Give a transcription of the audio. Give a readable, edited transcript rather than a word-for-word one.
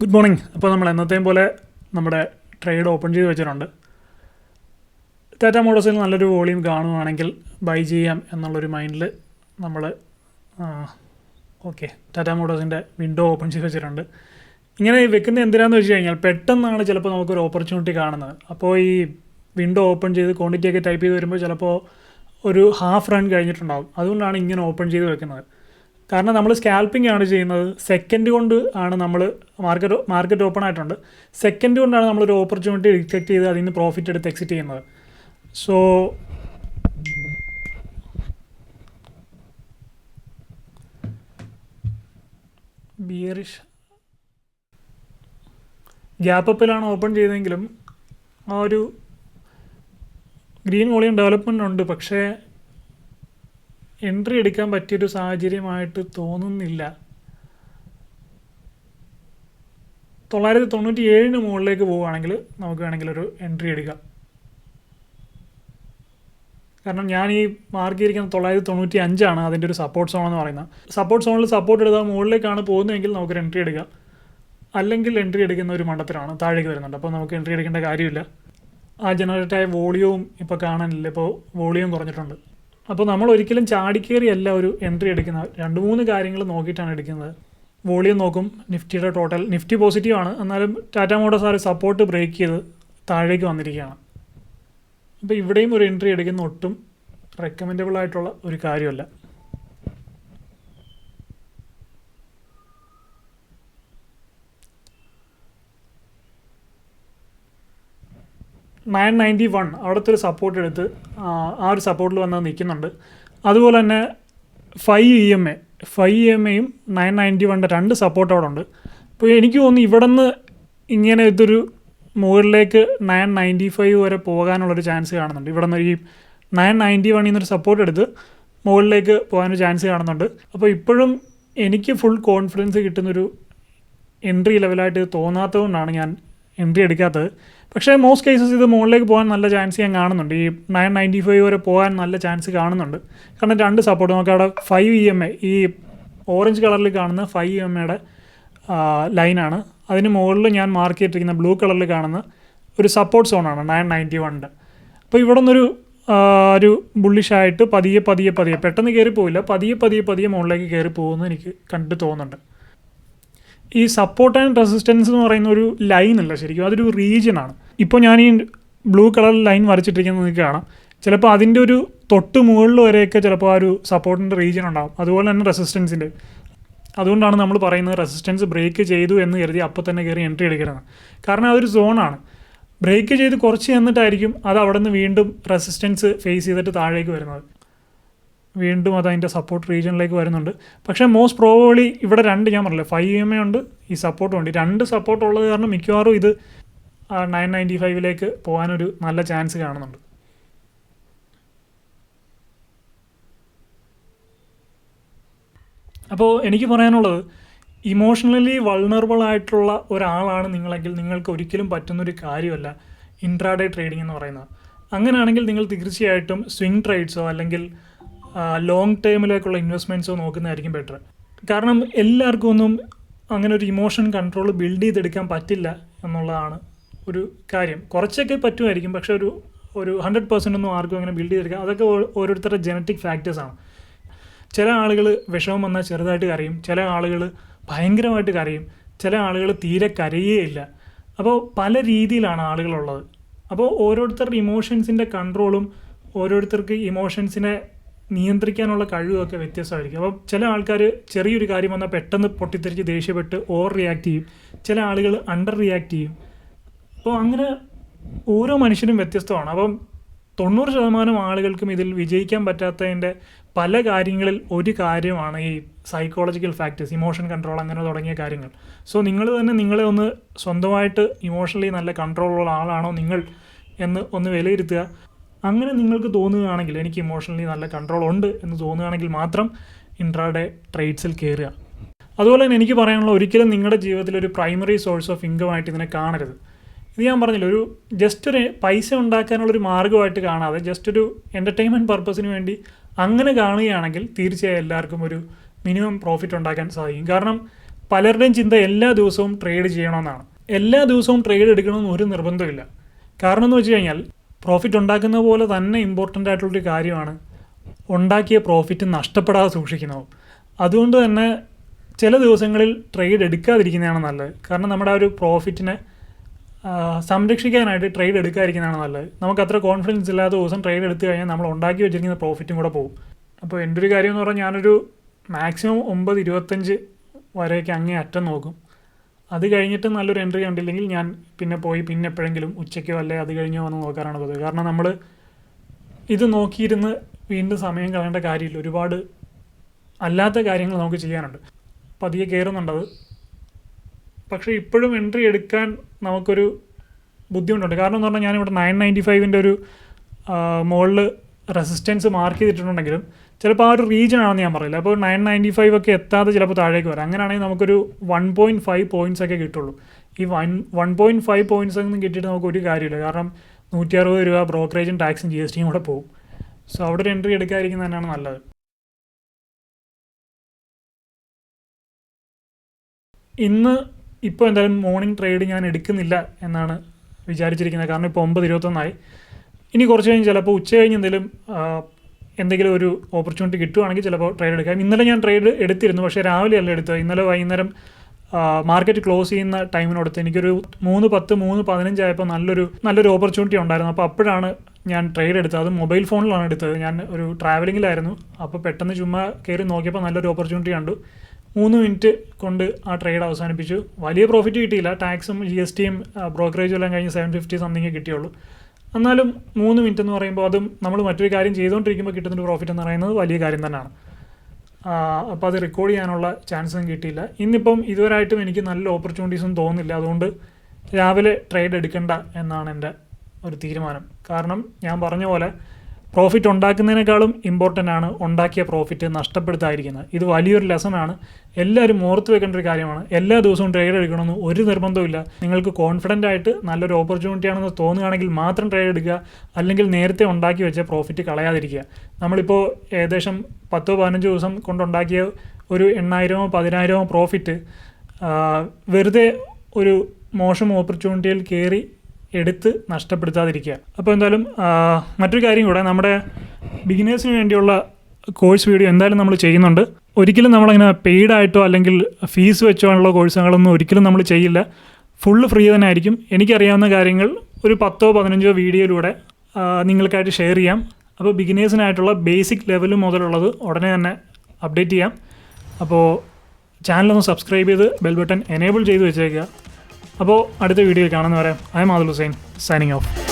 Good morning. അപ്പോൾ നമ്മൾ എന്നത്തെയും പോലെ നമ്മുടെ ട്രേഡ് ഓപ്പൺ ചെയ്ത് വെച്ചിട്ടുണ്ട്. ടാറ്റ മോട്ടോഴ്സിൽ നല്ലൊരു വോളിയം കാണുവാണെങ്കിൽ ബൈ ചെയ്യാം എന്നുള്ളൊരു മൈൻഡിൽ നമ്മൾ ടാറ്റ മോട്ടോഴ്സിൻ്റെ വിൻഡോ ഓപ്പൺ ചെയ്ത് വെച്ചിട്ടുണ്ട്. ഇങ്ങനെ വെക്കുന്നത് എന്തിനാണെന്ന് വെച്ച് കഴിഞ്ഞാൽ പെട്ടെന്നാണ് ചിലപ്പോൾ നമുക്കൊരു ഓപ്പർച്യൂണിറ്റി കാണുന്നത്. അപ്പോൾ ഈ വിൻഡോ ഓപ്പൺ ചെയ്ത് ക്വാണ്ടിറ്റിയൊക്കെ ടൈപ്പ് ചെയ്ത് വരുമ്പോൾ ചിലപ്പോൾ ഒരു ഹാഫ് റൺ കഴിഞ്ഞിട്ടുണ്ടാകും. അതുകൊണ്ടാണ് ഇങ്ങനെ ഓപ്പൺ ചെയ്ത് വെക്കുന്നത്. കാരണം നമ്മൾ സ്കാൽപ്പിംഗ് ആണ് ചെയ്യുന്നത്. സെക്കൻഡ് കൊണ്ട് ആണ് നമ്മൾ മാർക്കറ്റ് ഓപ്പൺ ആയിട്ടുണ്ട്. സെക്കൻഡ് കൊണ്ടാണ് നമ്മളൊരു ഓപ്പർച്യൂണിറ്റി ഡിറ്റക്ട് ചെയ്ത് അതിൽ നിന്ന് പ്രോഫിറ്റ് എടുത്ത് എക്സിറ്റ് ചെയ്യുന്നത്. സോ ബിയറിഷ് ഗ്യാപ്പ് അപ്പിലാണ് ഓപ്പൺ ചെയ്തെങ്കിലും ആ ഒരു ഗ്രീൻ വോളിയം ഡെവലപ്മെൻ്റ് ഉണ്ട്. പക്ഷേ എൻട്രി എടുക്കാൻ പറ്റിയൊരു സാഹചര്യമായിട്ട് തോന്നുന്നില്ല. 997 മുകളിലേക്ക് പോവുകയാണെങ്കിൽ നമുക്ക് വേണമെങ്കിൽ ഒരു എൻട്രി എടുക്കാം. കാരണം ഞാൻ ഈ മാർക്ക് ചെയ്തിരിക്കുന്നത് 995 അതിൻ്റെ ഒരു സപ്പോർട്ട് സോൺ എന്ന് പറയുന്നത്. സപ്പോർട്ട് സോണിൽ സപ്പോർട്ട് എടുത്താൽ മുകളിലേക്കാണ് പോകുന്നതെങ്കിൽ നമുക്കൊരു എൻട്രി എടുക്കാം. അല്ലെങ്കിൽ എൻട്രി എടുക്കുന്ന ഒരു മണ്ടത്തിലാണ് താഴേക്ക് വരുന്നുണ്ട്. അപ്പോൾ നമുക്ക് എൻട്രി എടുക്കേണ്ട കാര്യമില്ല. ആ ജനറേറ്റായ വോളിയവും ഇപ്പോൾ കാണാനില്ല. ഇപ്പോൾ വോളിയം കുറഞ്ഞിട്ടുണ്ട്. അപ്പോൾ നമ്മൾ ഒരിക്കലും ചാടിക്കേറിയല്ല ഒരു എൻട്രി എടുക്കുന്നത്. 2-3 കാര്യങ്ങൾ നോക്കിയിട്ടാണ് എടുക്കുന്നത്. വോളിയം നോക്കും, നിഫ്റ്റിയുടെ ടോട്ടൽ. നിഫ്റ്റി പോസിറ്റീവാണ്, എന്നാലും ടാറ്റ മോട്ടോഴ്സ് സപ്പോർട്ട് ബ്രേക്ക് ചെയ്ത് താഴേക്ക് വന്നിരിക്കുകയാണ്. അപ്പോൾ ഇവിടെയും ഒരു എൻട്രി എടുക്കുന്ന ഒട്ടും റെക്കമെൻഡബിൾ ആയിട്ടുള്ള ഒരു കാര്യമല്ല. $991 അവിടുത്തെ ഒരു സപ്പോർട്ട് എടുത്ത് ആ ഒരു സപ്പോർട്ടിൽ വന്ന് നിൽക്കുന്നുണ്ട്. അതുപോലെ തന്നെ 5 EMAയും 991 2 സപ്പോർട്ട് അവിടെ ഉണ്ട്. അപ്പോൾ എനിക്ക് തോന്നുന്നു ഇവിടെ നിന്ന് ഇങ്ങനെ ഇതൊരു മുകളിലേക്ക് 995 വരെ പോകാനുള്ളൊരു ചാൻസ് കാണുന്നുണ്ട്. ഇവിടെ നിന്ന് ഈ 991 എന്നൊരു സപ്പോർട്ട് എടുത്ത് മുകളിലേക്ക് പോകാനൊരു ചാൻസ് കാണുന്നുണ്ട്. അപ്പോൾ ഇപ്പോഴും എനിക്ക് ഫുൾ കോൺഫിഡൻസ് കിട്ടുന്നൊരു എൻട്രി ലെവലായിട്ട് തോന്നാത്തതുകൊണ്ടാണ് ഞാൻ എൻട്രി എടുക്കാത്തത്. പക്ഷേ മോസ്റ്റ് കേസസ് ഇത് മുകളിലേക്ക് പോകാൻ നല്ല ചാൻസ് ഞാൻ കാണുന്നുണ്ട്. ഈ 995 വരെ പോകാൻ നല്ല ചാൻസ് കാണുന്നുണ്ട്. കാരണം 2 സപ്പോർട്ട് നമുക്ക് അവിടെ 5 EMA ഈ ഓറഞ്ച് കളറിൽ കാണുന്ന 5 EMAയുടെ ലൈനാണ്. അതിന് മുകളിൽ ഞാൻ മാർക്ക് ചെയ്തിരിക്കുന്ന ബ്ലൂ കളറിൽ കാണുന്ന ഒരു സപ്പോർട്ട് സോണാണ് 991. അപ്പോൾ ഇവിടെ നിന്നൊരു ഒരു ബുള്ളിഷായിട്ട് പതിയെ പെട്ടെന്ന് കയറി പോവില്ല, പതിയെ മുകളിലേക്ക് കയറി പോകുമെന്ന് എനിക്ക് കണ്ടിട്ട് തോന്നുന്നുണ്ട്. ഈ സപ്പോർട്ട് ആൻഡ് റെസിസ്റ്റൻസ് എന്ന് പറയുന്ന ഒരു ലൈൻ അല്ല ശരിക്കും, അതൊരു റീജിയനാണ്. ഇപ്പോൾ ഞാൻ ഈ ബ്ലൂ കളർ ലൈൻ വരച്ചിട്ടിരിക്കുന്നത് നിങ്ങൾക്ക് കാണാം. ചിലപ്പോൾ അതിൻ്റെ ഒരു തൊട്ട് മുകളിൽ വരെയൊക്കെ ചിലപ്പോൾ ആ ഒരു സപ്പോർട്ടിൻ്റെ റീജിയൻ ഉണ്ടാകും. അതുപോലെ തന്നെ റെസിസ്റ്റൻസിൻ്റെ. അതുകൊണ്ടാണ് നമ്മൾ പറയുന്നത് റെസിസ്റ്റൻസ് ബ്രേക്ക് ചെയ്തു എന്ന് കരുതി അപ്പോൾ തന്നെ കയറി എൻട്രി എടുക്കരുത്. കാരണം അതൊരു സോണാണ്. ബ്രേക്ക് ചെയ്ത് കുറച്ച് ചെന്നിട്ടായിരിക്കും അത് അവിടെ നിന്ന് വീണ്ടും റെസിസ്റ്റൻസ് ഫേസ് ചെയ്തിട്ട് താഴേക്ക് വരുന്നത്. വീണ്ടും അതതിൻ്റെ സപ്പോർട്ട് റീജിയനിലേക്ക് വരുന്നുണ്ട്. പക്ഷേ മോസ്റ്റ് പ്രോബബ്ലി ഇവിടെ 2 ഞാൻ പറഞ്ഞില്ലേ 5 EMA ഉണ്ട്, ഈ സപ്പോർട്ടും ഉണ്ട്. 2 സപ്പോർട്ട് ഉള്ളത് കാരണം മിക്കവാറും ഇത് 995 പോകാനൊരു നല്ല ചാൻസ് കാണുന്നുണ്ട്. അപ്പോൾ എനിക്ക് പറയാനുള്ളത്, ഇമോഷണലി വൾണറബിൾ ആയിട്ടുള്ള ഒരാളാണ് നിങ്ങളെങ്കിൽ നിങ്ങൾക്ക് ഒരിക്കലും പറ്റുന്നൊരു കാര്യമല്ല ഇൻട്രാഡേ ട്രേഡിംഗ് എന്ന് പറയുന്നത്. അങ്ങനെയാണെങ്കിൽ നിങ്ങൾ തീർച്ചയായിട്ടും സ്വിംഗ് ട്രേഡ്സോ അല്ലെങ്കിൽ ലോങ് ടേമിലേക്കുള്ള ഇൻവെസ്റ്റ്മെൻറ്റ്സോ നോക്കുന്നതായിരിക്കും ബെറ്റർ. കാരണം എല്ലാവർക്കും ഒന്നും അങ്ങനെ ഒരു ഇമോഷൻ കൺട്രോൾ ബിൽഡ് ചെയ്തെടുക്കാൻ പറ്റില്ല എന്നുള്ളതാണ് ഒരു കാര്യം. കുറച്ചൊക്കെ പറ്റുമായിരിക്കും, പക്ഷേ ഒരു 100% ഒന്നും ആർക്കും അങ്ങനെ ബിൽഡ് ചെയ്തെടുക്കാം. അതൊക്കെ ഓരോരുത്തരുടെ ജനറ്റിക് ഫാക്ടേഴ്സാണ്. ചില ആളുകൾ വിഷമം വന്നാൽ ചെറുതായിട്ട് കരയും, ചില ആളുകൾ ഭയങ്കരമായിട്ട് കരയും, ചില ആളുകൾ തീരെ കരയേയില്ല. അപ്പോൾ പല രീതിയിലാണ് ആളുകളുള്ളത്. അപ്പോൾ ഓരോരുത്തരുടെ ഇമോഷൻസിൻ്റെ കൺട്രോളും ഓരോരുത്തർക്ക് ഇമോഷൻസിനെ നിയന്ത്രിക്കാനുള്ള കഴിവൊക്കെ വ്യത്യസ്തമായിരിക്കും. അപ്പോൾ ചില ആൾക്കാർ ചെറിയൊരു കാര്യം വന്നാൽ പെട്ടെന്ന് പൊട്ടിത്തെറിച്ച് ദേഷ്യപ്പെട്ട് ഓവർ റിയാക്ട് ചെയ്യും, ചില ആളുകൾ അണ്ടർ റിയാക്ട് ചെയ്യും. അപ്പോൾ അങ്ങനെ ഓരോ മനുഷ്യരും വ്യത്യസ്തമാണ്. അപ്പം 90% ആളുകൾക്കും ഇതിൽ വിജയിക്കാൻ പറ്റാത്തതിൻ്റെ പല കാര്യങ്ങളിൽ ഒരു കാര്യമാണ് ഈ സൈക്കോളജിക്കൽ ഫാക്ടേഴ്സ്, ഇമോഷൻ കൺട്രോൾ അങ്ങനെ തുടങ്ങിയ കാര്യങ്ങൾ. സോ നിങ്ങൾ തന്നെ നിങ്ങളെ ഒന്ന് സ്വന്തമായിട്ട് ഇമോഷണലി നല്ല കൺട്രോളുള്ള ആളാണോ നിങ്ങൾ എന്ന് ഒന്ന് വിലയിരുത്തുക. അങ്ങനെ നിങ്ങൾക്ക് തോന്നുകയാണെങ്കിൽ എനിക്ക് ഇമോഷണലി നല്ല കൺട്രോൾ ഉണ്ട് എന്ന് തോന്നുകയാണെങ്കിൽ മാത്രം ഇൻട്രാഡേ ട്രേഡ്സിൽ കയറുക. അതുപോലെ തന്നെ എനിക്ക് പറയാനുള്ള, ഒരിക്കലും നിങ്ങളുടെ ജീവിതത്തിൽ ഒരു പ്രൈമറി സോഴ്സ് ഓഫ് ഇൻകം ആയിട്ട് ഇതിനെ കാണരുത്. ഇത് ഞാൻ പറഞ്ഞില്ല, ഒരു ജസ്റ്റ് ഒരു പൈസ ഉണ്ടാക്കാനുള്ളൊരു മാർഗ്ഗമായിട്ട് കാണാതെ ജസ്റ്റ് ഒരു എൻ്റർടൈൻമെൻറ്റ് പർപ്പസിന് വേണ്ടി അങ്ങനെ കാണുകയാണെങ്കിൽ തീർച്ചയായും എല്ലാവർക്കും ഒരു മിനിമം പ്രോഫിറ്റ് ഉണ്ടാക്കാൻ സാധിക്കും. കാരണം പലരുടെയും ചിന്ത എല്ലാ ദിവസവും ട്രേഡ് ചെയ്യണമെന്നാണ്. എല്ലാ ദിവസവും ട്രേഡ് എടുക്കണമെന്ന് ഒരു നിർബന്ധമില്ല. കാരണം എന്ന് വെച്ച് കഴിഞ്ഞാൽ പ്രോഫിറ്റ് ഉണ്ടാക്കുന്ന പോലെ തന്നെ ഇമ്പോർട്ടൻ്റ് ആയിട്ടുള്ളൊരു കാര്യമാണ് ഉണ്ടാക്കിയ പ്രോഫിറ്റ് നഷ്ടപ്പെടാതെ സൂക്ഷിക്കുന്നതും. അതുകൊണ്ട് തന്നെ ചില ദിവസങ്ങളിൽ ട്രേഡ് എടുക്കാതിരിക്കുന്നതാണ് നല്ലത്. കാരണം നമ്മുടെ ആ ഒരു പ്രോഫിറ്റിനെ സംരക്ഷിക്കാനായിട്ട് ട്രേഡ് എടുക്കാതിരിക്കുന്നതാണ് നല്ലത്. നമുക്ക് അത്ര കോൺഫിഡൻസ് ഇല്ലാത്ത ദിവസം ട്രേഡ് എടുത്തു കഴിഞ്ഞാൽ നമ്മൾ ഉണ്ടാക്കി വെച്ചിരിക്കുന്ന പ്രോഫിറ്റും കൂടെ പോകും. അപ്പോൾ എൻ്റെ ഒരു കാര്യം എന്ന് പറഞ്ഞാൽ ഞാനൊരു മാക്സിമം 9:25 വരെയൊക്കെ അങ്ങേ അറ്റം നോക്കും. അത് കഴിഞ്ഞിട്ട് നല്ലൊരു എൻട്രി കണ്ടില്ലെങ്കിൽ ഞാൻ പിന്നെ എപ്പോഴെങ്കിലും ഉച്ചയ്ക്കോ അല്ലെങ്കിൽ അത് കഴിഞ്ഞോ വന്ന് നോക്കാറാണ് പതിവ്. കാരണം നമ്മൾ ഇത് നോക്കിയിരുന്ന് വീണ്ടും സമയം കളയേണ്ട കാര്യമില്ല. ഒരുപാട് അല്ലാത്ത കാര്യങ്ങൾ നമുക്ക് ചെയ്യാനുണ്ട്. പതിയെ കയറുന്നുണ്ടത്. പക്ഷേ ഇപ്പോഴും എൻട്രി എടുക്കാൻ നമുക്കൊരു ബുദ്ധിമുട്ടുണ്ട്. കാരണം എന്ന് പറഞ്ഞാൽ ഞാനിവിടെ 995 ഒരു മുകളിൽ റെസിസ്റ്റൻസ് മാർക്ക് ചെയ്തിട്ടുണ്ടെങ്കിലും ചിലപ്പോൾ ആ ഒരു റീജിയൻ ആണെന്ന് ഞാൻ പറയില്ല. അപ്പോൾ 995 ഒക്കെ എത്താതെ ചിലപ്പോൾ താഴേക്ക് വരാം. അങ്ങനെയാണെങ്കിൽ നമുക്കൊരു 1.5 പോയിൻറ്റ്സ് ഒക്കെ കിട്ടുള്ളൂ. ഈ 1.5 പോയിൻറ്റ്സ് ഒന്നും കിട്ടിയിട്ട് നമുക്ക് ഒരു കാര്യമില്ല. കാരണം 160 രൂപ ബ്രോക്കറേജും ടാക്സും GSTയും കൂടെ പോകും. സോ അവിടെ ഒരു എൻട്രി എടുക്കാതിരിക്കുന്നത് തന്നെയാണ് നല്ലത്. ഇപ്പോൾ എന്തായാലും മോർണിംഗ് ട്രേഡ് ഞാൻ എടുക്കുന്നില്ല എന്നാണ് വിചാരിച്ചിരിക്കുന്നത്. കാരണം ഇപ്പോൾ 9:21 ഇനി കുറച്ച് കഴിഞ്ഞ് ചിലപ്പോൾ ഉച്ച കഴിഞ്ഞ് എന്തെങ്കിലും ഒരു ഓപ്പർച്യൂണിറ്റി കിട്ടുവാണെങ്കിൽ ചിലപ്പോൾ ട്രേഡ് എടുക്കാം. ഇന്നലെ ഞാൻ ട്രേഡ് എടുത്തിരുന്നു, പക്ഷേ രാവിലെ അല്ല എടുത്തത്. ഇന്നലെ വൈകുന്നേരം മാർക്കറ്റ് ക്ലോസ് ചെയ്യുന്ന ടൈമിനടുത്ത് എനിക്കൊരു 3:10 3:15 ആയപ്പോൾ നല്ലൊരു ഓപ്പർച്യൂണിറ്റി ഉണ്ടായിരുന്നു. അപ്പോൾ അപ്പോഴാണ് ഞാൻ ട്രേഡ് എടുത്തത്. അത് മൊബൈൽ ഫോണിലാണ് എടുത്തത്. ഞാൻ ഒരു ട്രാവലിങ്ങിലായിരുന്നു. അപ്പോൾ പെട്ടെന്ന് ചുമ്മാ കയറി നോക്കിയപ്പോൾ നല്ലൊരു ഓപ്പർച്യൂണിറ്റി കണ്ടു. 3 മിനിറ്റ് കൊണ്ട് ആ ട്രേഡ് അവസാനിപ്പിച്ചു. വലിയ പ്രോഫിറ്റ് കിട്ടിയില്ല. ടാക്സും GSTയും ബ്രോക്കറേജും എല്ലാം കഴിഞ്ഞ് 750 സംതിങ് കിട്ടിയുള്ളൂ. എന്നാലും 3 മിനിറ്റ് എന്ന് പറയുമ്പോൾ അതും നമ്മൾ മറ്റൊരു കാര്യം ചെയ്തുകൊണ്ടിരിക്കുമ്പോൾ കിട്ടുന്നൊരു പ്രോഫിറ്റ് എന്ന് പറയുന്നത് വലിയ കാര്യം തന്നെയാണ്. അപ്പോൾ അത് റെക്കോർഡ് ചെയ്യാനുള്ള ചാൻസൊന്നും കിട്ടിയില്ല. ഇന്നിപ്പം ഇതുവരെയായിട്ടും എനിക്ക് നല്ല ഓപ്പർച്യൂണിറ്റീസും തോന്നുന്നില്ല. അതുകൊണ്ട് രാവിലെ ട്രേഡ് എടുക്കണ്ട എന്നാണ് എൻ്റെ ഒരു തീരുമാനം. കാരണം ഞാൻ പറഞ്ഞ പോലെ പ്രോഫിറ്റ് ഉണ്ടാക്കുന്നതിനേക്കാളും ഇമ്പോർട്ടൻ്റ് ആണ് ഉണ്ടാക്കിയ പ്രോഫിറ്റ് നഷ്ടപ്പെടുത്താതിരിക്കുന്നത്. ഇത് വലിയൊരു ലെസണാണ്. എല്ലാവരും ഓർത്ത് വെക്കേണ്ട ഒരു കാര്യമാണ്. എല്ലാ ദിവസവും ട്രേഡ് എടുക്കണമെന്ന് ഒരു നിർബന്ധമില്ല. നിങ്ങൾക്ക് കോൺഫിഡൻ്റ് ആയിട്ട് നല്ലൊരു ഓപ്പർച്യൂണിറ്റി ആണെന്ന് തോന്നുകയാണെങ്കിൽ മാത്രം ട്രേഡ് എടുക്കുക. അല്ലെങ്കിൽ നേരത്തെ ഉണ്ടാക്കി വെച്ച പ്രോഫിറ്റ് കളയാതിരിക്കുക. നമ്മളിപ്പോൾ ഏകദേശം 10-15 ദിവസം കൊണ്ടുണ്ടാക്കിയ ഒരു 8,000-10,000 പ്രോഫിറ്റ് വെറുതെ ഒരു മോശം ഓപ്പർച്യൂണിറ്റിയിൽ കയറി എടുത്ത് നഷ്ടപ്പെടുത്താതിരിക്കുക. അപ്പോൾ എന്തായാലും മറ്റൊരു കാര്യം കൂടെ, നമ്മുടെ ബിഗിനേഴ്സിന് വേണ്ടിയുള്ള കോഴ്സ് വീഡിയോ എന്തായാലും നമ്മൾ ചെയ്യുന്നുണ്ട്. ഒരിക്കലും നമ്മളങ്ങനെ പെയ്ഡായിട്ടോ അല്ലെങ്കിൽ ഫീസ് വെച്ചോ ഉള്ള കോഴ്സുകളൊന്നും ഒരിക്കലും നമ്മൾ ചെയ്യില്ല. ഫുള്ള് ഫ്രീ തന്നെ ആയിരിക്കും. എനിക്കറിയാവുന്ന കാര്യങ്ങൾ ഒരു 10-15 വീഡിയോയിലൂടെ നിങ്ങൾക്കായിട്ട് ഷെയർ ചെയ്യാം. അപ്പോൾ ബിഗിനേഴ്സിനായിട്ടുള്ള ബേസിക് ലെവൽ മുതലുള്ളത് ഉടനെ തന്നെ അപ്ഡേറ്റ് ചെയ്യാം. അപ്പോൾ ചാനലൊന്ന് സബ്സ്ക്രൈബ് ചെയ്ത് ബെൽ ബട്ടൺ എനേബിൾ ചെയ്ത് വെച്ചേക്കുക. അപ്പോൾ അടുത്ത വീഡിയോയിൽ കാണുന്നവരെ I am Adil Hussain signing of.